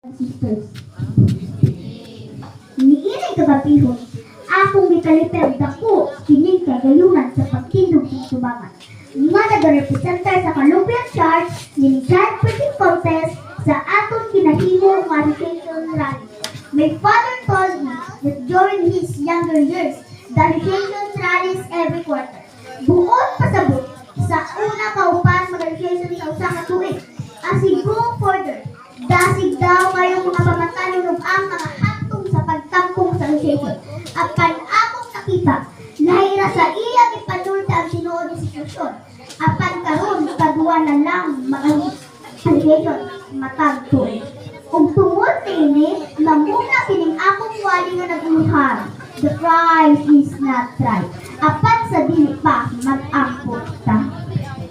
Sisters. Niining kagabihon, akong mikalipel dako kining kagayunan sa pagtindog ng tubangan. Nga nagarepresenter sa Columbian Church ni Child Preaching Contest sa aton kinahimo nga education rally. My father told me that during his younger years, the education rallies every quarter. Buod pasabot sa una kaupan mag-education sa usa ka tuig. As he go further, dasig daw kayong mga pamatanon ng ang mga hantong sa pagtampong sa education. Apan akong nakita, lahira sa iyang ipanulta ang sinuod ng sitwasyon. Apan karon kadua na lang mga education matag tuig. Kung tungod ini, namuna kining akong wali nga nag-inuhan. The price is not right. Apan sa dili pa mag-ampot ta.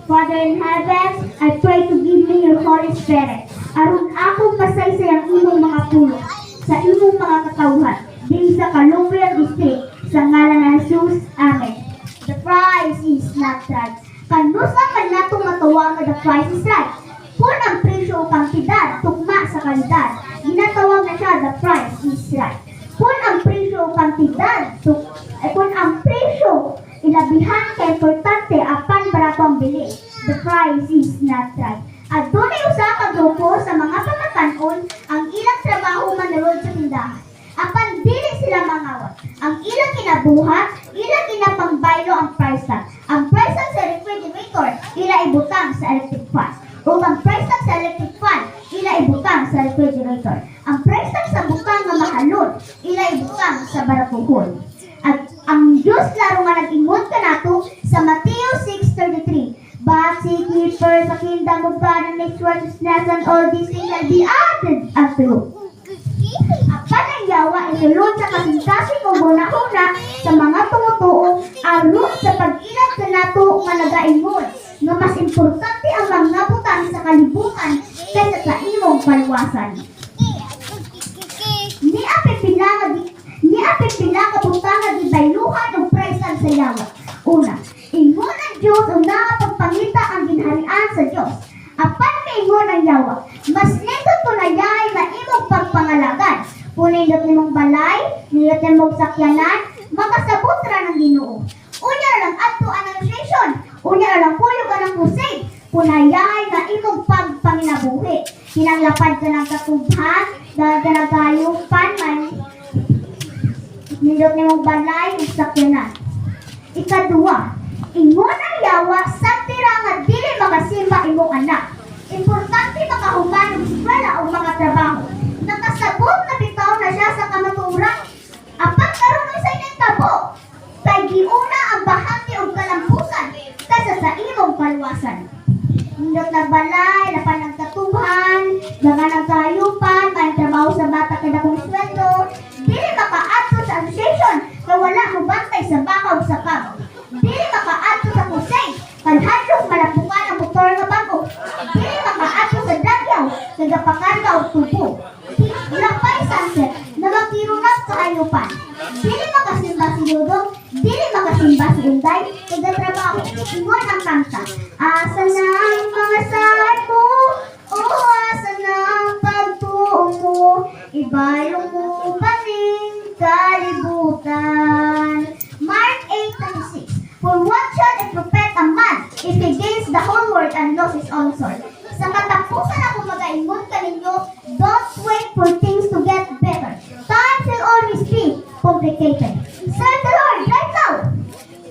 Father in heaven, I pray to give me your Holy Spirit. Aron akong masaysay ang imong mga pulong sa imong mga katawhan din sa Columbian District sa ngalan ng Jesus. Amen. The price is not right. Kanusa man natong matawag nga the price is right. Kung ang presyo o kantidad tugma sa kalidad, ginatawag na siya the price is right. Kung ang presyo o kantidad, kung ang presyo ilabihan kay importante apan barato ang bili, the price is not right. At doon ay usa ka grupo sa mga pamatanon ang ilang trabaho manulod sa tindahan. Apan dili sila mangawat. Ang ilang kinabuhat, ilang kinapangbaylo ang price tag. Ang price tag sa refrigerator, ila ibutang sa electric fan. O ang price tag sa electric fan, ila ibutang sa refrigerator. Ang price tag sa butang nga mahalon, ila ibutang sa barakuhon. At ang Diyos laro nga nag-ingon ka nato sa Mateo 6:33. But seek ye first the kingdom of God and His righteousness, and all these things shall be added unto you. Apan ang yawa isulod sa kasing-kasing o huna-huna sa mga tumutuo aron sa pag-ilag ka nato nga nagaingon nga mas importante ang mga butang sa kalibutan kaysa sa imong paluwasan. Ni apit pila ka butang nga gibayluhan og presang sa yawa. Una, ingon ang Diyos ang nakapagpangita ang ginharian sa Diyos. Apan maingon ang yawa, mas nito tunayay na imong pagpangalagan. Kung nindot nimong balay, nindot nimong sakyanan, makasabot ra ng Ginoo. Unya lang adto ang administration, unya lang kuyog ang crusade. Punayay na imong pagpanginabuhi. Kinanglapad ka ng katubhan, dahil ka nagayupan man, nindot nimong balay ug sakyanan. Ikadua, ingon ang yawa sa tira nga dili makasimba imong anak. Importante makahuman og eskwela o mga trabaho. Nakasabot na bitaw na siya sa kamatuoran. Apat karon sa inyong tabo. Kay giuna ang bahagi og kalampusan kaysa sa imong paluwasan. Nindot nagbalay, lapan ng katubhan, mga nagkayupan, may trabaho sa bata kay dakong sweldo, dili makaadto sa association kay wala mo bantay sa baka ug sa kamo. Dili makaadto sa kusay, kanhadlok malapukan ang motor nga bago. Dili makaadto sa dagyaw, nagapakarga og tubo. Lapay sunset, nagakirunag sa hayupan. Dili makasimba si Dudong, dili makasimba si Unday, nagatrabaho. Ingon ang kanta, asa na ang mga saan mo, o asa na ang pagtuo mo, ibayong mo paning kalibutan. Mark 8:36. For what shall it profit a man if he gains the whole world and loses his own soul? Sa katapusan ako mag-aingon ka ninyo, don't wait for things to get better. Time will always be complicated. Serve the Lord right now.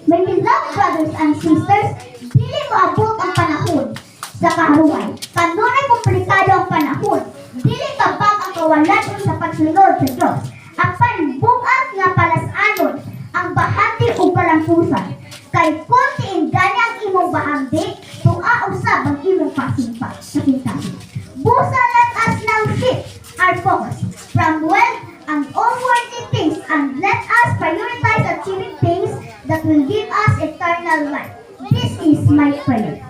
My beloved brothers and sisters, dili mo abot ang panahon sa kaharuan. Kanunay komplikado ang panahon. Dili kabag ang kawalan sa pagsunod sa Diyos. Apan bukas nga palasanon ang bahandi o palampusan. Kay kontiin gani ang imong bahandi, tua usab ang imong pasimpa sa pintasan. Busa, let us now shift our focus from wealth and all worldly things, and let us prioritize achieving things that will give us eternal life. This is my prayer.